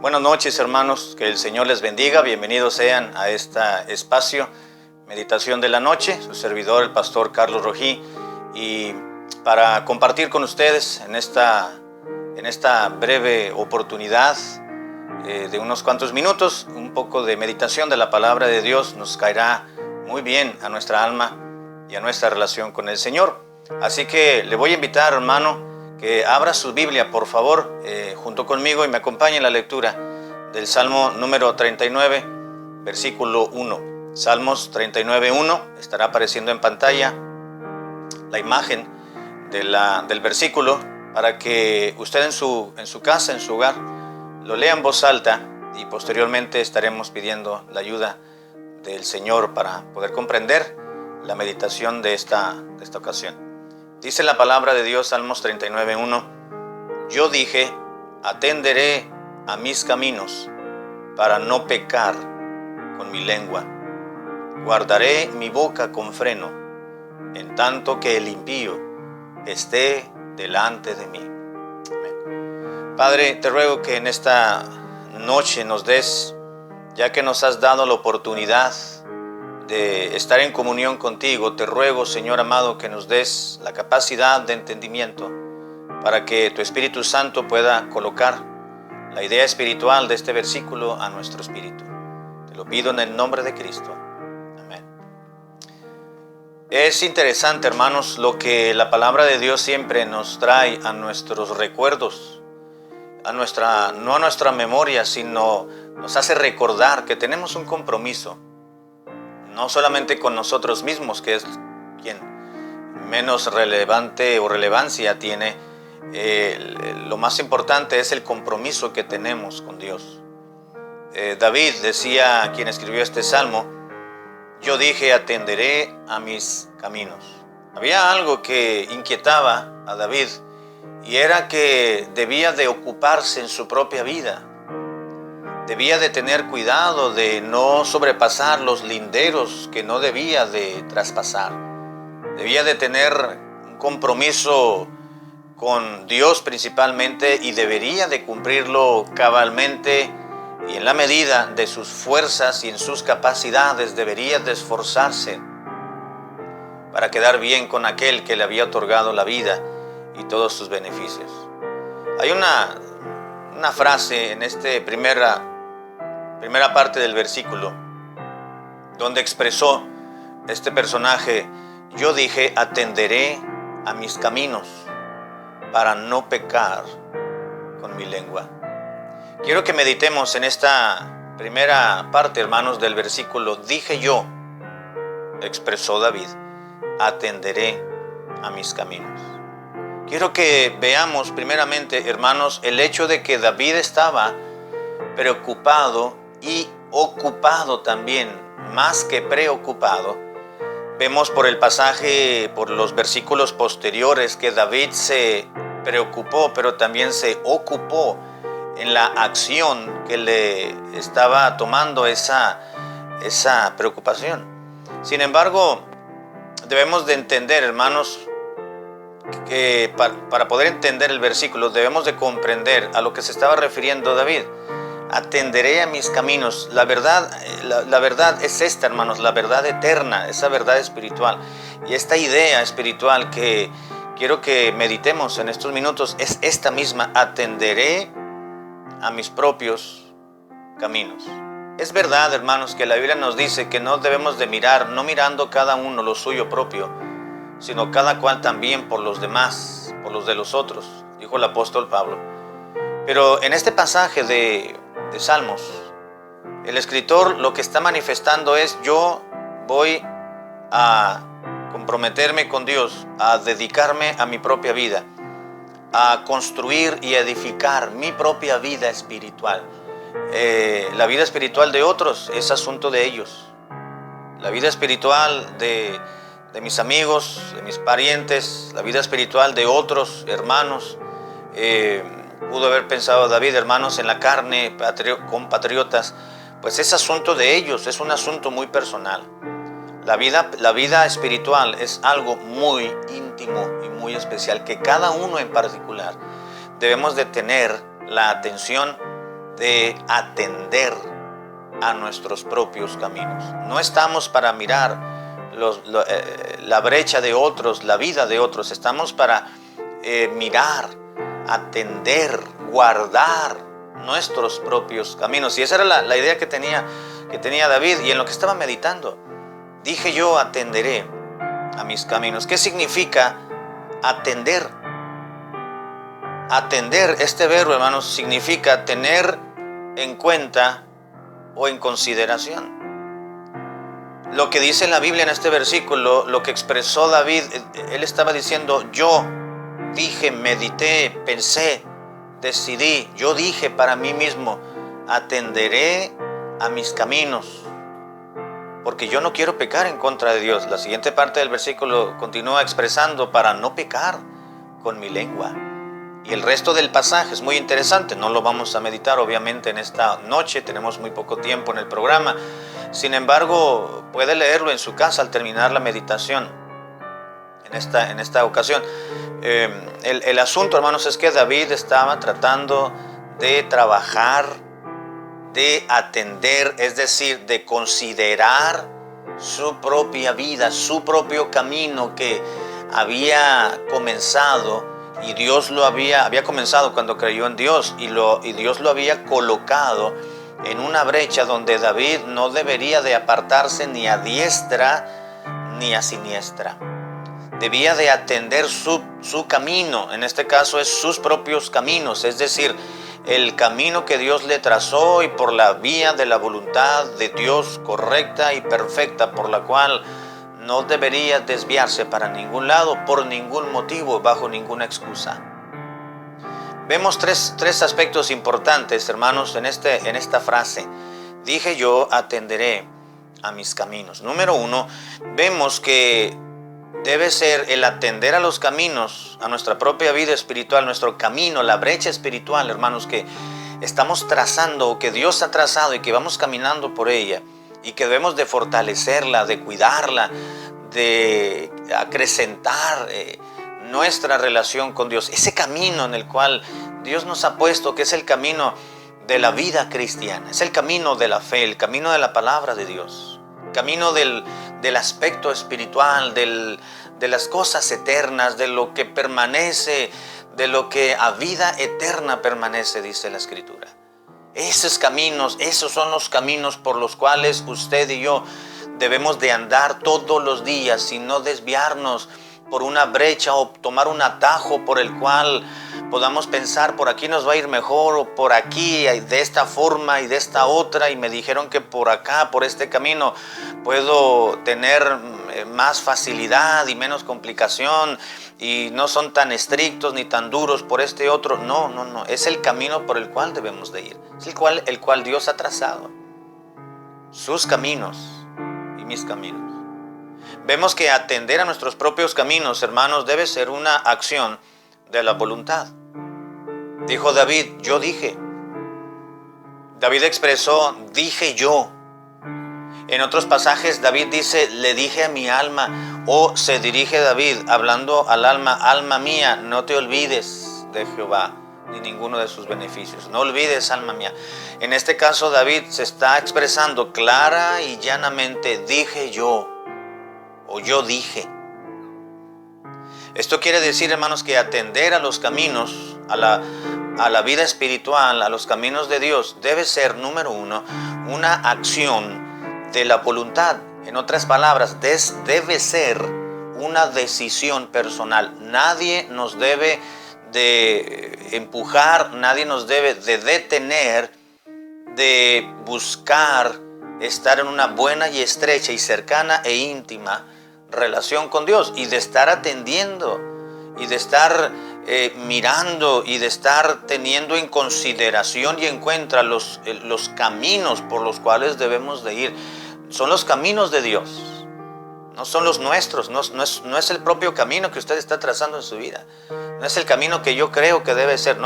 Buenas noches, hermanos, que el Señor les bendiga. Bienvenidos sean a este espacio, Meditación de la Noche, su servidor, el pastor Carlos Rojí, y para compartir con ustedes en esta breve oportunidad de unos cuantos minutos, un poco de meditación de la palabra de Dios nos caerá muy bien a nuestra alma y a nuestra relación con el Señor. Así que le voy a invitar, hermano, que abra su Biblia, por favor, junto conmigo y me acompañe en la lectura del Salmo número 39, versículo 1. Salmos 39:1, estará apareciendo en pantalla la imagen del versículo para que usted en su casa, en su hogar, lo lea en voz alta y posteriormente estaremos pidiendo la ayuda del Señor para poder comprender la meditación de esta ocasión. Dice la palabra de Dios, Salmos 39:1, yo dije, atenderé a mis caminos para no pecar con mi lengua. Guardaré mi boca con freno, en tanto que el impío esté delante de mí. Amén. Padre, te ruego que en esta noche nos des, ya que nos has dado la oportunidad de estar en comunión contigo, te ruego, Señor amado, que nos des la capacidad de entendimiento para que tu Espíritu Santo pueda colocar la idea espiritual de este versículo a nuestro espíritu. Te lo pido en el nombre de Cristo. Amén. Es interesante, hermanos, lo que la palabra de Dios siempre nos trae a nuestros recuerdos, no a nuestra memoria, sino nos hace recordar que tenemos un compromiso, no solamente con nosotros mismos, que es quien menos relevante o relevancia tiene. Lo más importante es el compromiso que tenemos con Dios. David decía, quien escribió este salmo, yo dije, atenderé a mis caminos. Había algo que inquietaba a David y era que debía de ocuparse en su propia vida. Debía de tener cuidado de no sobrepasar los linderos que no debía de traspasar. Debía de tener un compromiso con Dios principalmente y debería de cumplirlo cabalmente y en la medida de sus fuerzas y en sus capacidades debería de esforzarse para quedar bien con aquel que le había otorgado la vida y todos sus beneficios. Hay una frase en esta primera parte del versículo donde expresó este personaje, yo dije, atenderé a mis caminos para no pecar con mi lengua. Quiero que meditemos en esta primera parte, hermanos, del versículo. Dije yo, expresó David, atenderé a mis caminos. Quiero que veamos primeramente, hermanos, el hecho de que David estaba preocupado y ocupado también, más que preocupado. Vemos por el pasaje, por los versículos posteriores, que David se preocupó, pero también se ocupó en la acción que le estaba tomando esa preocupación. Sin embargo, debemos de entender, hermanos, que para poder entender el versículo debemos de comprender a lo que se estaba refiriendo David. Atenderé a mis caminos. La verdad es esta, hermanos, la verdad eterna, esa verdad espiritual. Y esta idea espiritual que quiero que meditemos en estos minutos es esta misma, atenderé a mis propios caminos. Es verdad, hermanos, que la Biblia nos dice que no debemos de mirar, no mirando cada uno lo suyo propio, sino cada cual también por los demás, por los de los otros, dijo el apóstol Pablo. Pero en este pasaje de Salmos, el escritor lo que está manifestando es, yo voy a comprometerme con Dios, a dedicarme a mi propia vida, a construir y edificar mi propia vida espiritual. La vida espiritual de otros es asunto de ellos. La vida espiritual de mis amigos, de mis parientes, la vida espiritual de otros hermanos. Pudo haber pensado David, hermanos en la carne, compatriotas, pues es asunto de ellos, es un asunto muy personal. La vida espiritual es algo muy íntimo y muy especial que cada uno en particular debemos de tener la atención de atender a nuestros propios caminos. No estamos para mirar la brecha de otros, la vida de otros. Estamos para mirar, atender, guardar nuestros propios caminos. Y esa era la idea que tenía David, y en lo que estaba meditando. Dije yo, atenderé a mis caminos. ¿Qué significa atender? Atender, este verbo, hermanos, significa tener en cuenta o en consideración. Lo que dice la Biblia en este versículo, lo que expresó David, él estaba diciendo: yo dije, medité, pensé, decidí, yo dije para mí mismo, atenderé a mis caminos, porque yo no quiero pecar en contra de Dios. La siguiente parte del versículo continúa expresando: para no pecar con mi lengua. Y el resto del pasaje es muy interesante, no lo vamos a meditar obviamente en esta noche, tenemos muy poco tiempo en el programa. Sin embargo, puede leerlo en su casa al terminar la meditación en esta ocasión. El asunto, hermanos, es que David estaba tratando de trabajar, de atender, es decir, de considerar su propia vida, su propio camino que había comenzado. Y Dios lo había comenzado cuando creyó en Dios, y Dios lo había colocado en una brecha donde David no debería de apartarse ni a diestra ni a siniestra. Debía de atender su camino, en este caso es sus propios caminos, es decir, el camino que Dios le trazó y por la vía de la voluntad de Dios correcta y perfecta, por la cual no debería desviarse para ningún lado, por ningún motivo, bajo ninguna excusa. Vemos tres aspectos importantes, hermanos, en esta frase. Dije yo, atenderé a mis caminos. Número uno, vemos que debe ser el atender a los caminos, a nuestra propia vida espiritual, nuestro camino, la brecha espiritual, hermanos, que estamos trazando, o que Dios ha trazado y que vamos caminando por ella, y que debemos de fortalecerla, de cuidarla, de acrecentar nuestra relación con Dios. Ese camino en el cual Dios nos ha puesto, que es el camino de la vida cristiana, es el camino de la fe, el camino de la palabra de Dios, el camino del aspecto espiritual, de las cosas eternas, de lo que permanece, de lo que a vida eterna permanece, dice la Escritura. Esos caminos, esos son los caminos por los cuales usted y yo debemos de andar todos los días, y no desviarnos por una brecha o tomar un atajo por el cual podamos pensar: por aquí nos va a ir mejor, o por aquí, de esta forma y de esta otra, y me dijeron que por acá, por este camino, puedo tener más facilidad y menos complicación, y no son tan estrictos ni tan duros por este otro. No, es el camino por el cual debemos de ir, es el cual Dios ha trazado, sus caminos y mis caminos. Vemos que atender a nuestros propios caminos, hermanos, debe ser una acción de la voluntad. Dijo David: yo dije. David expresó: dije yo. En otros pasajes David dice: le dije a mi alma, o se dirige David hablando al alma: alma mía, no te olvides de Jehová ni ninguno de sus beneficios. No olvides, alma mía. En este caso David se está expresando clara y llanamente: dije yo, o yo dije. Esto quiere decir, hermanos, que atender a los caminos, a la vida espiritual, a los caminos de Dios, debe ser, número uno, una acción de la voluntad. En otras palabras, debe ser una decisión personal. Nadie nos debe de empujar, nadie nos debe de detener de buscar estar en una buena y estrecha y cercana e íntima relación con Dios, y de estar atendiendo, y de estar mirando, y de estar teniendo en consideración y en cuenta los caminos por los cuales debemos de ir. Son los caminos de Dios, no son los nuestros, no es el propio camino que usted está trazando en su vida, no es el camino que yo creo que debe ser,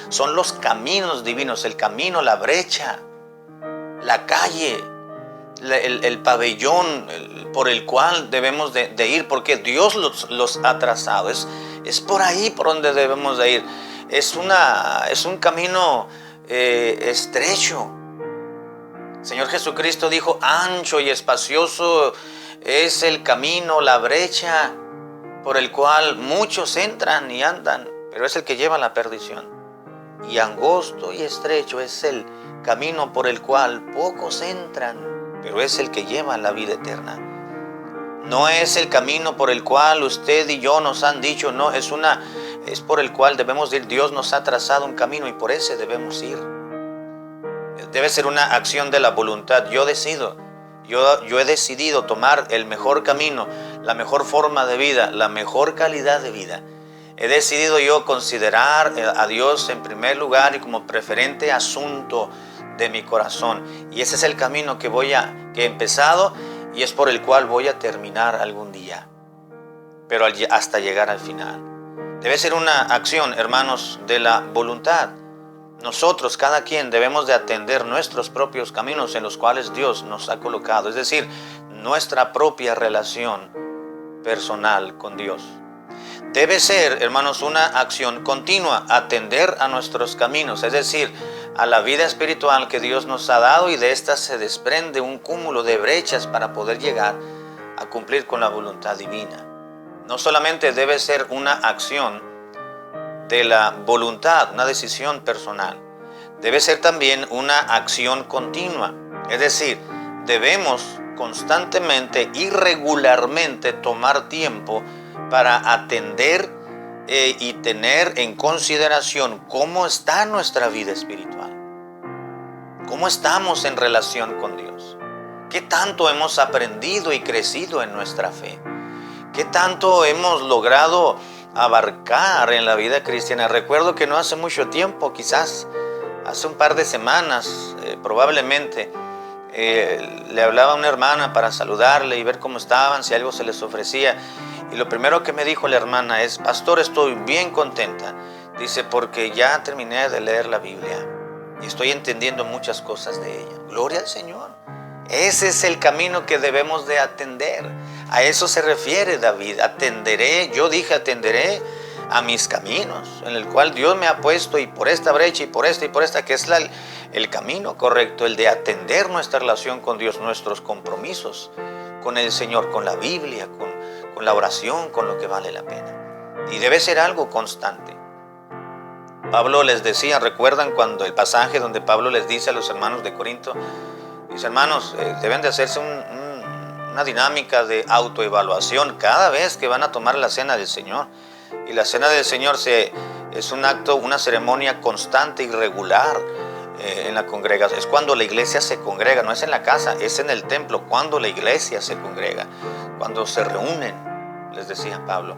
son los caminos divinos, el camino, la brecha, la calle, el pabellón por el cual debemos de ir, porque Dios los ha trazado. Es por ahí por donde debemos de ir. Es un camino estrecho. Señor Jesucristo dijo, ancho y espacioso es el camino, la brecha por el cual muchos entran y andan, pero es el que lleva a la perdición. Y angosto y estrecho es el camino por el cual pocos entran, pero es el que lleva a la vida eterna. No es el camino por el cual usted y yo nos han dicho, no, es por el cual debemos ir. Dios nos ha trazado un camino y por ese debemos ir. Debe ser una acción de la voluntad. Yo he decidido tomar el mejor camino, la mejor forma de vida, la mejor calidad de vida. He decidido yo considerar a Dios en primer lugar y como preferente asunto de mi corazón. Y ese es el camino que he empezado y es por el cual voy a terminar algún día, pero hasta llegar al final. Debe ser una acción, hermanos, de la voluntad. Nosotros, cada quien, debemos de atender nuestros propios caminos en los cuales Dios nos ha colocado, es decir, nuestra propia relación personal con Dios. Debe ser, hermanos, una acción continua, atender a nuestros caminos, es decir, a la vida espiritual que Dios nos ha dado, y de esta se desprende un cúmulo de brechas para poder llegar a cumplir con la voluntad divina. No solamente debe ser una acción de la voluntad, una decisión personal, debe ser también una acción continua, es decir, debemos constantemente y regularmente tomar tiempo para atender y tener en consideración cómo está nuestra vida espiritual, cómo estamos en relación con Dios, qué tanto hemos aprendido y crecido en nuestra fe, qué tanto hemos logrado abarcar en la vida cristiana. Recuerdo que no hace mucho tiempo, quizás hace un par de semanas, probablemente, le hablaba a una hermana para saludarle y ver cómo estaban, si algo se les ofrecía. Y lo primero que me dijo la hermana es: pastor, estoy bien contenta. Dice, porque ya terminé de leer la Biblia y estoy entendiendo muchas cosas de ella. Gloria al Señor. Ese es el camino que debemos de atender. A eso se refiere David. Atenderé a mis caminos, en el cual Dios me ha puesto, y por esta brecha y por esta, que es el camino correcto, el de atender nuestra relación con Dios, nuestros compromisos con el Señor, con la Biblia, con la oración, con lo que vale la pena. Y debe ser algo constante. Pablo les decía, ¿recuerdan cuando el pasaje donde Pablo les dice a los hermanos de Corinto? Dice, hermanos, deben de hacerse una dinámica de autoevaluación cada vez que van a tomar la cena del Señor. Y la cena del Señor es un acto, una ceremonia constante y regular en la congregación. Es cuando la iglesia se congrega, no es en la casa, es en el templo, cuando la iglesia se congrega, cuando se reúnen, les decía Pablo.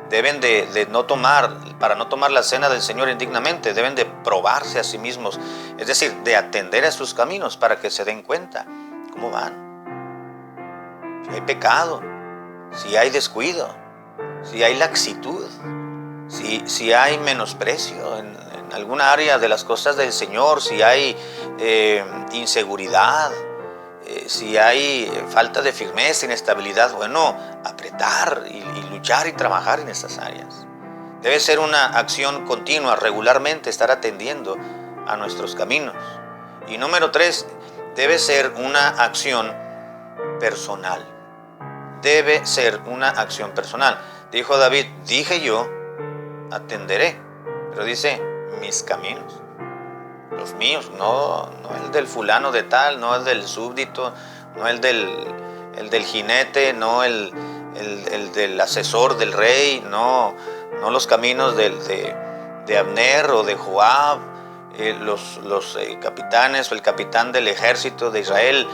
Deben de no tomar, para no tomar la cena del Señor indignamente, deben de probarse a sí mismos, es decir, de atender a sus caminos para que se den cuenta cómo van. Si hay pecado, si hay descuido, si hay laxitud, si hay menosprecio en alguna área de las cosas del Señor, si hay inseguridad, si hay falta de firmeza, inestabilidad, bueno, apretar y luchar y trabajar en esas áreas. Debe ser una acción continua, regularmente estar atendiendo a nuestros caminos. Y número 3, debe ser una acción personal. Debe ser una acción personal. Dijo David, dije yo, atenderé, pero dice, mis caminos. Los míos, no el del fulano de tal, no el del súbdito, no el del jinete, no el del asesor del rey, no los caminos de Abner o de Joab, los capitanes o el capitán del ejército de Israel.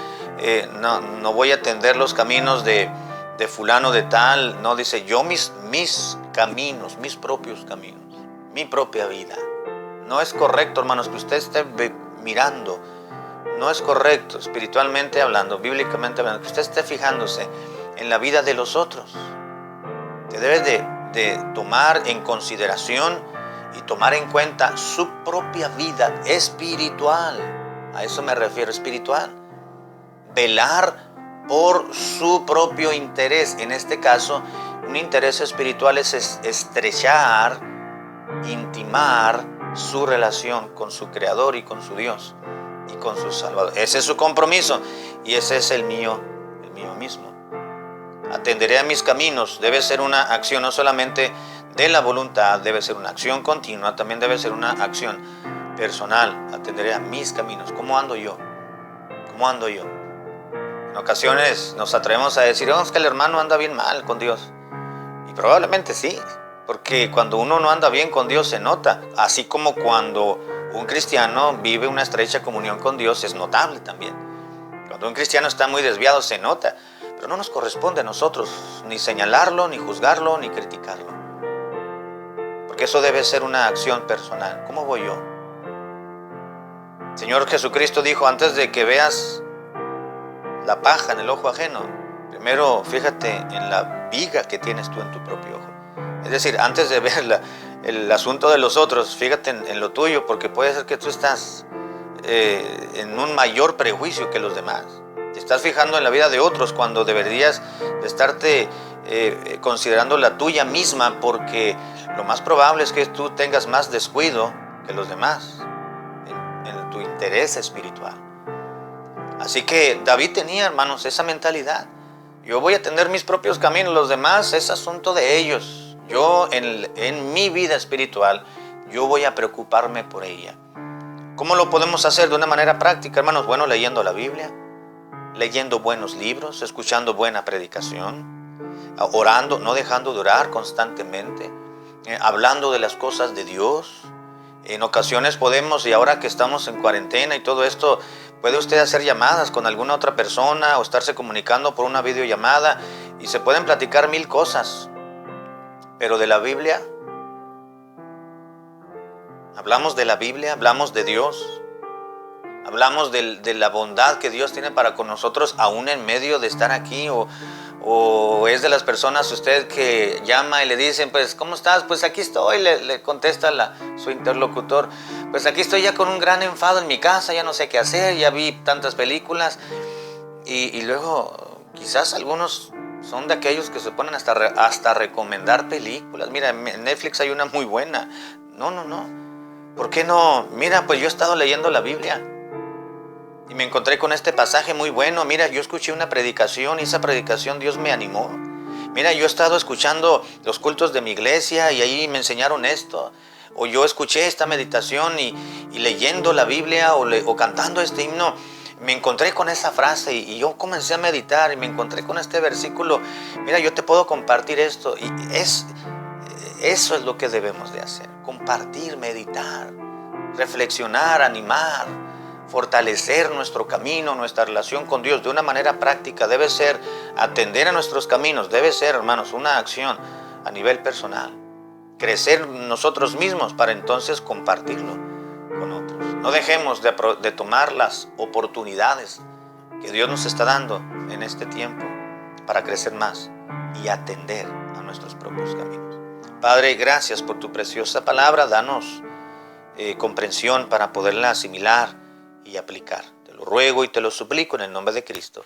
No voy a atender los caminos de fulano de tal. No, dice yo mis caminos, mis propios caminos, mi propia vida. No es correcto, hermanos, que usted esté mirando, no es correcto, espiritualmente hablando, bíblicamente hablando, que usted esté fijándose en la vida de los otros. Usted debe de tomar en consideración y tomar en cuenta su propia vida espiritual. A eso me refiero, espiritual. Velar por su propio interés. En este caso, un interés espiritual es estrechar, intimar su relación con su Creador y con su Dios y con su Salvador. Ese es su compromiso y ese es el mío mismo. Atenderé a mis caminos, debe ser una acción no solamente de la voluntad, debe ser una acción continua, también debe ser una acción personal. Atenderé a mis caminos. ¿Cómo ando yo? ¿Cómo ando yo? En ocasiones nos atrevemos a decir, es que el hermano anda bien mal con Dios. Y probablemente sí, porque cuando uno no anda bien con Dios se nota, así como cuando un cristiano vive una estrecha comunión con Dios es notable también. Cuando un cristiano está muy desviado se nota, pero no nos corresponde a nosotros ni señalarlo, ni juzgarlo, ni criticarlo. Porque eso debe ser una acción personal. ¿Cómo voy yo? El Señor Jesucristo dijo, antes de que veas la paja en el ojo ajeno, primero fíjate en la viga que tienes tú en tu propio ojo. Es decir, antes de ver el asunto de los otros, fíjate en lo tuyo, porque puede ser que tú estás en un mayor prejuicio que los demás. Te estás fijando en la vida de otros cuando deberías de estarte considerando la tuya misma, porque lo más probable es que tú tengas más descuido que los demás en tu interés espiritual. Así que David tenía, hermanos, esa mentalidad. Yo voy a tener mis propios caminos, los demás es asunto de ellos. Yo en mi vida espiritual, yo voy a preocuparme por ella. ¿Cómo lo podemos hacer de una manera práctica, hermanos? Bueno, leyendo la Biblia, leyendo buenos libros, escuchando buena predicación, orando, no dejando de orar constantemente, hablando de las cosas de Dios. En ocasiones podemos, y ahora que estamos en cuarentena y todo esto, puede usted hacer llamadas con alguna otra persona o estarse comunicando por una videollamada y se pueden platicar mil cosas. Pero de la Biblia, hablamos de la Biblia, hablamos de Dios, hablamos de la bondad que Dios tiene para con nosotros aún en medio de estar aquí, o es de las personas usted que llama y le dicen, pues, ¿cómo estás? Pues aquí estoy, le contesta su interlocutor, pues aquí estoy ya con un gran enfado en mi casa, ya no sé qué hacer, ya vi tantas películas, y luego quizás algunos son de aquellos que se ponen hasta recomendar películas. Mira, en Netflix hay una muy buena. No. ¿Por qué no? Mira, pues yo he estado leyendo la Biblia y me encontré con este pasaje muy bueno. Mira, yo escuché una predicación y esa predicación Dios me animó. Mira, yo he estado escuchando los cultos de mi iglesia y ahí me enseñaron esto. O yo escuché esta meditación y leyendo la Biblia o cantando este himno, me encontré con esa frase y yo comencé a meditar y me encontré con este versículo. Mira, yo te puedo compartir esto. Y eso es lo que debemos de hacer. Compartir, meditar, reflexionar, animar, fortalecer nuestro camino, nuestra relación con Dios de una manera práctica. Debe ser atender a nuestros caminos, debe ser, hermanos, una acción a nivel personal. Crecer nosotros mismos para entonces compartirlo con otros. No dejemos de tomar las oportunidades que Dios nos está dando en este tiempo para crecer más y atender a nuestros propios caminos. Padre, gracias por tu preciosa palabra. Danos comprensión para poderla asimilar y aplicar. Te lo ruego y te lo suplico en el nombre de Cristo.